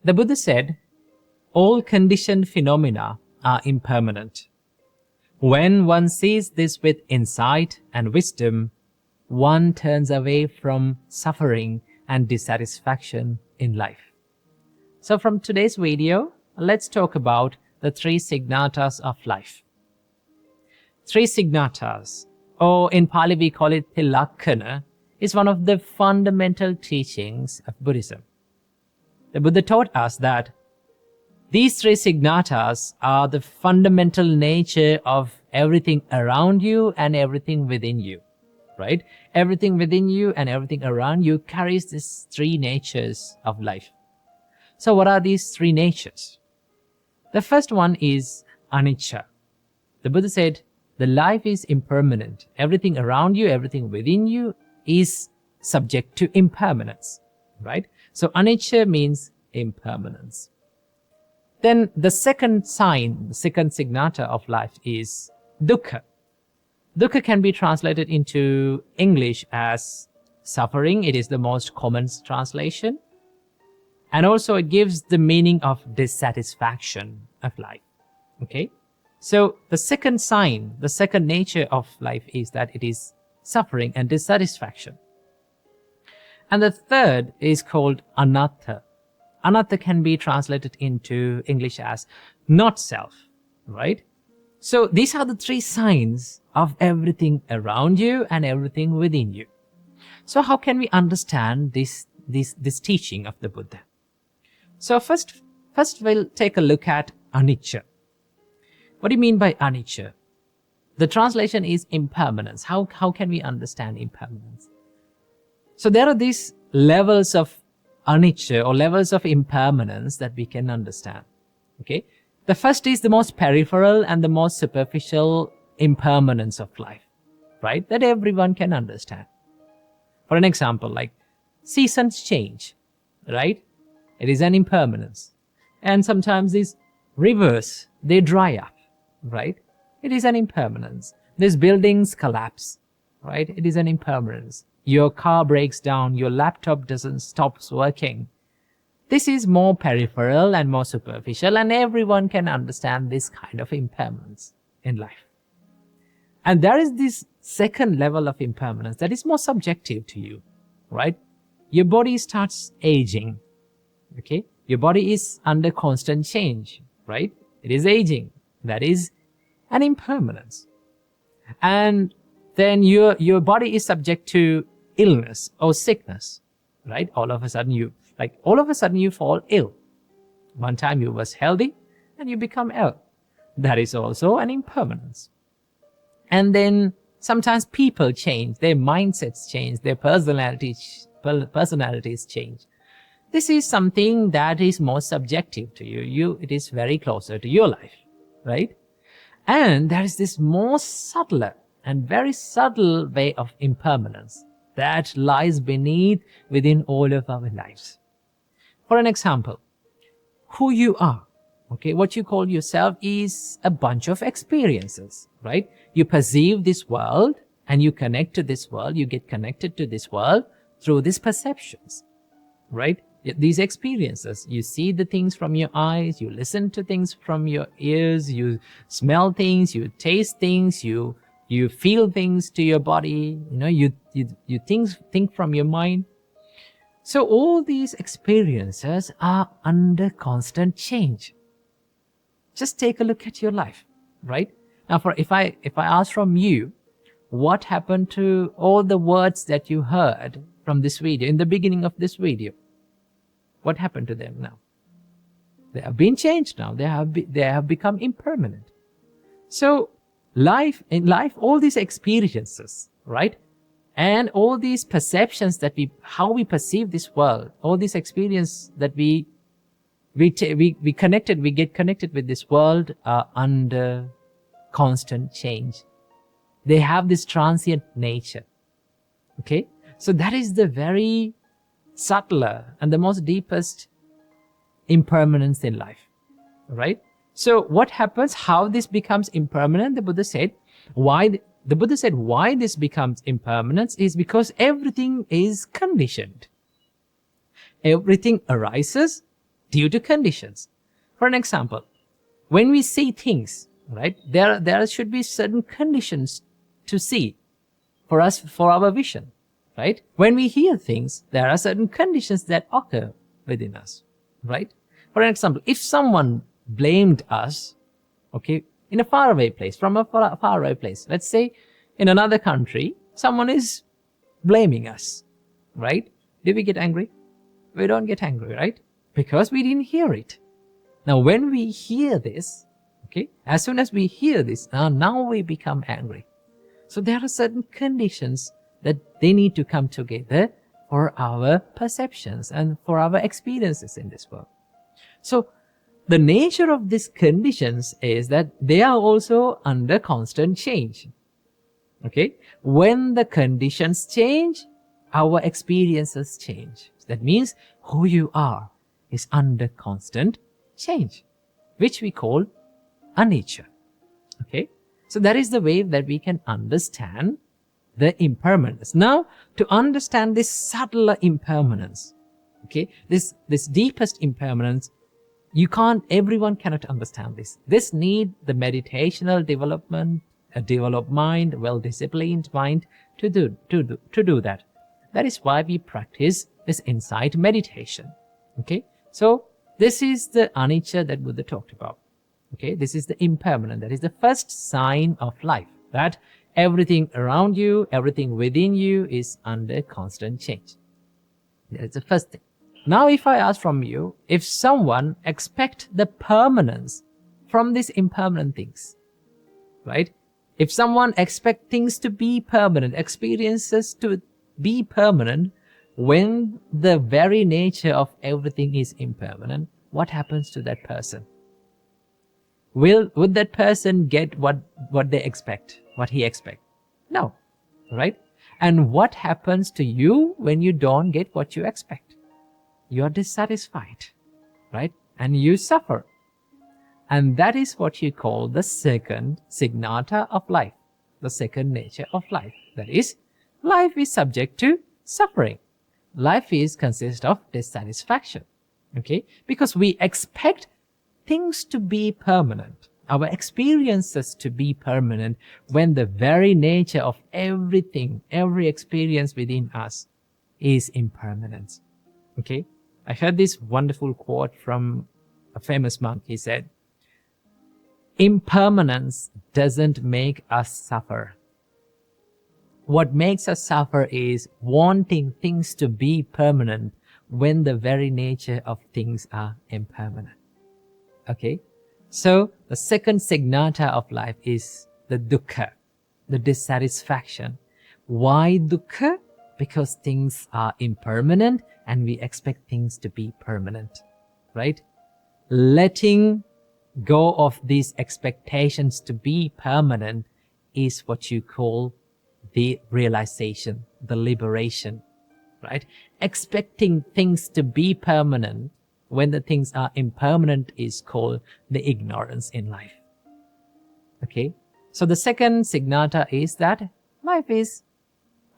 The Buddha said, all conditioned phenomena are impermanent. When one sees this with insight and wisdom, one turns away from suffering and dissatisfaction in life. So from today's video, let's talk about the Three Signatas of Life. Three Signatas, or in Pali we call it Tilakkhaṇa, is one of the fundamental teachings of Buddhism. The Buddha taught us that these three signatas are the fundamental nature of everything around you and everything within you, right? Everything within you and everything around you carries these three natures of life. So what are these three natures? The first one is Anicca. The Buddha said, the life is impermanent. Everything around you, everything within you is subject to impermanence, right? So Anicca means impermanence. Then the second sign, the second signata of life is Dukkha. Dukkha can be translated into English as suffering. It is the most common translation. And also it gives the meaning of dissatisfaction of life. Okay? So the second sign, the second nature of life is that it is suffering and dissatisfaction. And the third is called Anatta. Anatta can be translated into English as not self, right? So these are the three signs of everything around you and everything within you. So how can we understand this teaching of the Buddha? So first we'll take a look at Anicca. What do you mean by Anicca? The translation is impermanence. How can we understand impermanence? So there are these levels of Anicca or levels of impermanence that we can understand. Okay, the first is the most peripheral and the most superficial impermanence of life, right? That everyone can understand. For an example, like seasons change, right? It is an impermanence. And sometimes these rivers, they dry up, right? It is an impermanence. These buildings collapse, right? It is an impermanence. Your car breaks down, your laptop stops working. This is more peripheral and more superficial, and everyone can understand this kind of impermanence in life. And there is this second level of impermanence that is more subjective to you, right? Your body starts aging, okay? Your body is under constant change, right? It is aging. That is an impermanence. And then your body is subject to illness or sickness, right? All of a sudden you fall ill. One time you was healthy and you become ill. That is also an impermanence. And then sometimes people change, their mindsets change, their personalities change. This is something that is more subjective to you. It is very closer to your life, right? And there is this more subtler and very subtle way of impermanence that lies within all of our lives. For an example, who you are, okay, what you call yourself is a bunch of experiences, right? You perceive this world and you connect to this world, you get connected to this world through these perceptions, right? These experiences, you see the things from your eyes, you listen to things from your ears, you smell things, you taste things, you feel things to your body, you think from your mind. So all these experiences are under constant change. Just take a look at your life, right? Now, if I ask from you, what happened to all the words that you heard from this video, in the beginning of this video? What happened to them now? They have been changed now. They have become impermanent. So in life, all these experiences, right? And all these perceptions how we perceive this world, all these experiences that we get connected with this world are under constant change. They have this transient nature. Okay? So that is the very subtler and the most deepest impermanence in life, right? So what happens, how this becomes impermanent? The Buddha said why this becomes impermanence is because everything is conditioned. Everything arises due to conditions. For an example, when we see things, right, there should be certain conditions to see for us, for our vision, right? When we hear things, there are certain conditions that occur within us, right? For example, if someone blamed us, okay, in a faraway place, from a faraway place, let's say in another country, someone is blaming us, right? Do we get angry? We don't get angry, right? Because we didn't hear it. Now, when we hear this, okay, as soon as we hear this, now we become angry. So there are certain conditions that they need to come together for our perceptions and for our experiences in this world. So the nature of these conditions is that they are also under constant change. Okay? When the conditions change, our experiences change. That means who you are is under constant change, which we call anicca. Okay? So that is the way that we can understand the impermanence. Now, to understand this subtler impermanence, okay, this deepest impermanence, everyone cannot understand this. This need the meditational development, a developed mind, well-disciplined mind to do that. That is why we practice this insight meditation. Okay, so this is the anicca that Buddha talked about. Okay, this is the impermanent. That is the first sign of life, that everything around you, everything within you is under constant change. That is the first thing. Now, if I ask from you, if someone expect the permanence from these impermanent things, right? If someone expect things to be permanent, experiences to be permanent, when the very nature of everything is impermanent, what happens to that person? Would that person get what they expect, what he expects? No, right? And what happens to you when you don't get what you expect? You are dissatisfied, right? And you suffer. And that is what you call the second signata of life, the second nature of life. That is, life is subject to suffering. Life consists of dissatisfaction, okay? Because we expect things to be permanent, our experiences to be permanent, when the very nature of everything, every experience within us is impermanence, okay? I heard this wonderful quote from a famous monk. He said, "Impermanence doesn't make us suffer. What makes us suffer is wanting things to be permanent when the very nature of things are impermanent." Okay? So, the second signata of life is the dukkha, the dissatisfaction. Why dukkha? Because things are impermanent and we expect things to be permanent, right? Letting go of these expectations to be permanent is what you call the realization, the liberation, right? Expecting things to be permanent when the things are impermanent is called the ignorance in life. Okay? So the second signata is that life is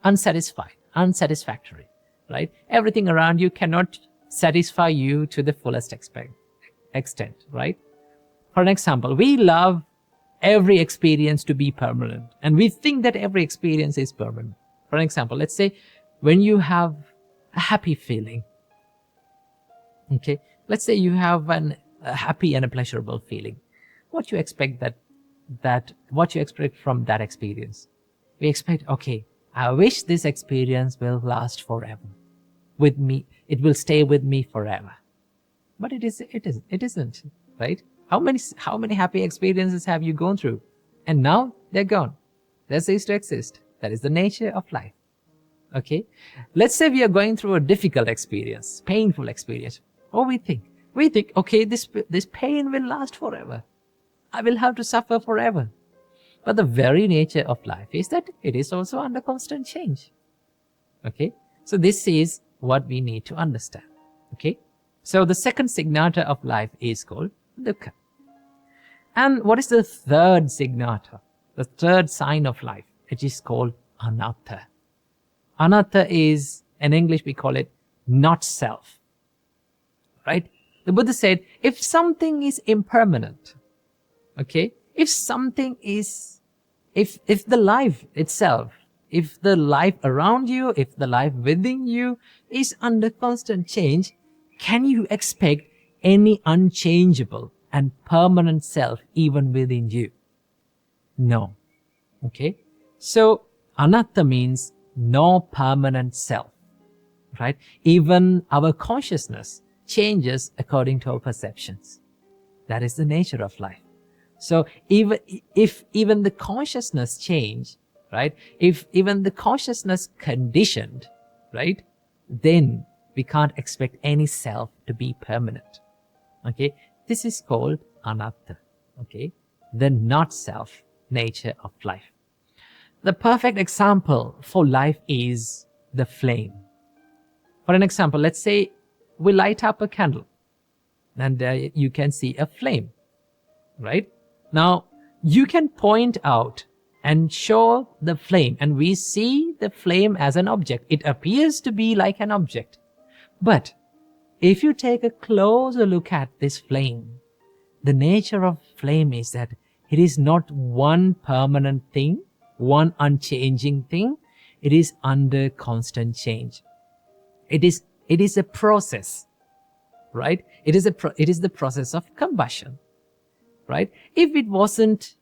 unsatisfactory, right? Everything around you cannot satisfy you to the fullest extent, right? For an example, we love every experience to be permanent, and we think that every experience is permanent. For an example, let's say when you have a happy feeling, okay, let's say you have a happy and a pleasurable feeling. What you expect what you expect from that experience? We expect, okay, I wish this experience will last forever with me. It will stay with me forever. But it isn't, right? How many happy experiences have you gone through? And now they're gone. They cease to exist. That is the nature of life. Okay? Let's say we are going through a difficult experience, painful experience. What we think? We think, okay, this pain will last forever. I will have to suffer forever. But the very nature of life is that it is also under constant change. Okay? So this is what we need to understand. Okay? So the second signata of life is called dukkha. And what is the third signata? The third sign of life? It is called anatta. Anatta is, in English we call it not self. Right? The Buddha said, if something is impermanent, okay, if something is, if the life itself, if the life around you, if the life within you is under constant change, can you expect any unchangeable and permanent self even within you? No. Okay? So, anatta means no permanent self, right? Even our consciousness changes according to our perceptions. That is the nature of life. So, if even the consciousness change, right? If even the consciousness conditioned, right? Then we can't expect any self to be permanent. Okay? This is called anatta. Okay? The not self nature of life. The perfect example for life is the flame. For an example, let's say we light up a candle and you can see a flame, right? Now, you can point out and show the flame, and we see the flame as an object. It appears to be like an object. But if you take a closer look at this flame, the nature of flame is that it is not one permanent thing, one unchanging thing. It is under constant change. It is a process, right? It is the process of combustion, right? If it wasn't,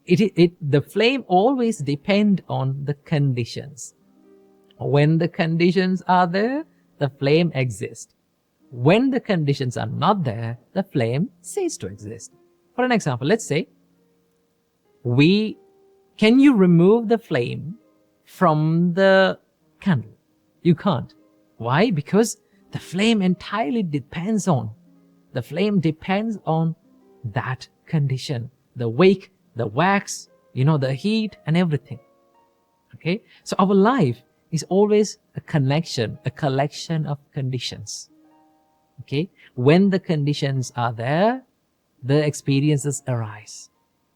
the flame always depend on the conditions. When the conditions are there, the flame exists. When the conditions are not there, the flame ceases to exist. For an example, let's say, can you remove the flame from the candle? You can't. Why? Because the flame entirely depends on that condition, the wick, the wax, the heat and everything. Okay? So our life is always a collection of conditions. Okay? When the conditions are there, the experiences arise.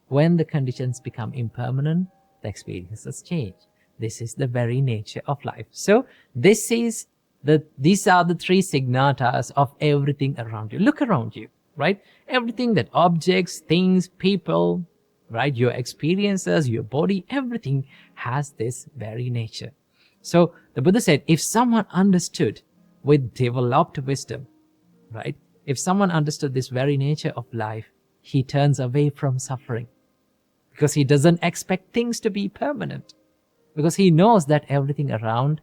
When the conditions become impermanent, the experiences change. This is the very nature of life. So these are the three signatas of everything around you. Look around you, right? Everything, that objects, things, people, right? Your experiences, your body, everything has this very nature. So the Buddha said, if someone understood with developed wisdom, right? If someone understood this very nature of life, he turns away from suffering, because he doesn't expect things to be permanent, because he knows that everything around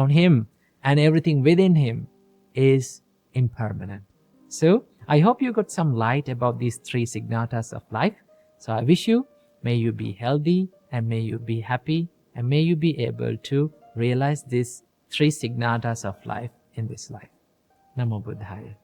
him and everything within him is impermanent. So I hope you got some light about these three signatas of life. So I wish you, may you be healthy and may you be happy and may you be able to realize these three signatas of life in this life. Namo Buddhaya.